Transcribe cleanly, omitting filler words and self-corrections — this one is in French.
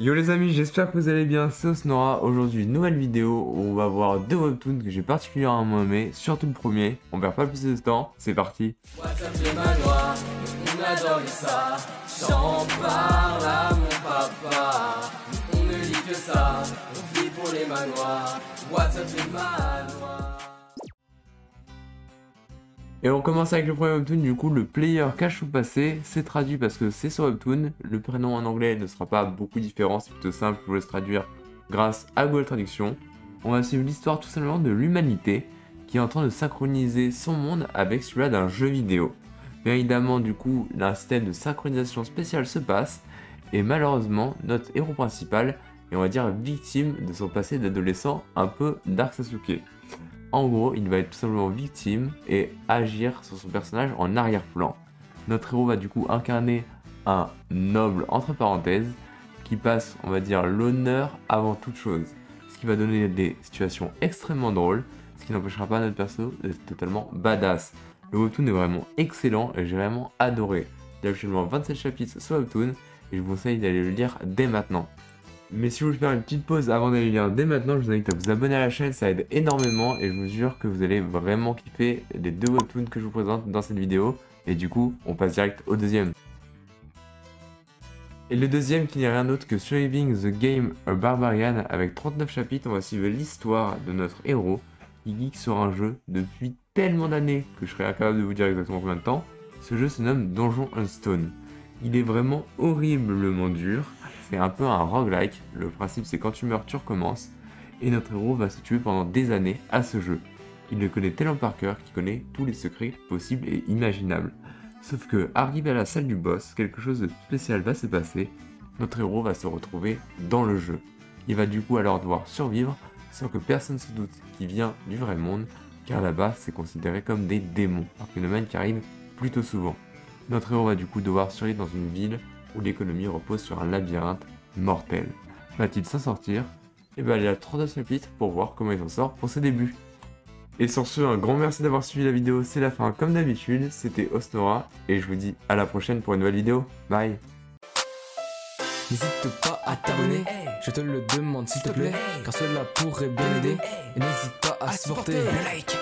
Yo les amis, j'espère que vous allez bien, c'est Osnora. Aujourd'hui, nouvelle vidéo où on va voir deux webtoons que j'ai particulièrement aimé, surtout le premier. On perd pas plus de temps, c'est parti. WhatsApp les manoirs, on adore ça. J'en parle à mon papa. On ne lit que ça, on vit pour les manoirs. WhatsApp les manoirs. Et on commence avec le premier webtoon, du coup le player cache ou passé, c'est traduit parce que c'est sur webtoon. Le prénom en anglais ne sera pas beaucoup différent, c'est plutôt simple, je vous laisse traduire grâce à Google Traduction. On va suivre l'histoire tout simplement de l'humanité qui est en train de synchroniser son monde avec celui-là d'un jeu vidéo. Bien évidemment, du coup, un système de synchronisation spécial se passe, et malheureusement, notre héros principal est, on va dire, victime de son passé d'adolescent un peu Dark Sasuke. En gros, il va être tout simplement victime et agir sur son personnage en arrière-plan. Notre héros va du coup incarner un noble, entre parenthèses, qui passe, on va dire, l'honneur avant toute chose. Ce qui va donner des situations extrêmement drôles, ce qui n'empêchera pas notre perso d'être totalement badass. Le webtoon est vraiment excellent et j'ai vraiment adoré. Il y a actuellement 27 chapitres sur webtoon et je vous conseille d'aller le lire dès maintenant. Mais si vous voulez faire une petite pause avant d'aller lire dès maintenant, je vous invite à vous abonner à la chaîne, ça aide énormément et je vous jure que vous allez vraiment kiffer les deux webtoons que je vous présente dans cette vidéo. Et du coup, on passe direct au deuxième. Et le deuxième qui n'est rien d'autre que Surviving the Game a Barbarian avec 39 chapitres, on va suivre l'histoire de notre héros qui geek sur un jeu depuis tellement d'années que je serais incapable de vous dire exactement combien de temps. Ce jeu se nomme Donjon Stone. Il est vraiment horriblement dur. C'est un peu un roguelike, le principe c'est quand tu meurs tu recommences, et notre héros va se tuer pendant des années à ce jeu. Il le connaît tellement par cœur qu'il connaît tous les secrets possibles et imaginables. Sauf que, arrivé à la salle du boss, quelque chose de spécial va se passer, notre héros va se retrouver dans le jeu. Il va du coup alors devoir survivre sans que personne se doute qu'il vient du vrai monde, car là-bas c'est considéré comme des démons, un phénomène qui arrive plutôt souvent. Notre héros va du coup devoir survivre dans une ville où l'économie repose sur un labyrinthe mortel. Va-t-il s'en sortir? Et bien, il y a 39 chapitres pour voir comment il s'en sort pour ses débuts. Et sur ce, un grand merci d'avoir suivi la vidéo, c'est la fin comme d'habitude, c'était Osnora, et je vous dis à la prochaine pour une nouvelle vidéo, bye. N'hésite pas à t'abonner, je te le demande s'il te plaît, car cela pourrait bien aider. Et n'hésite pas à supporter le like.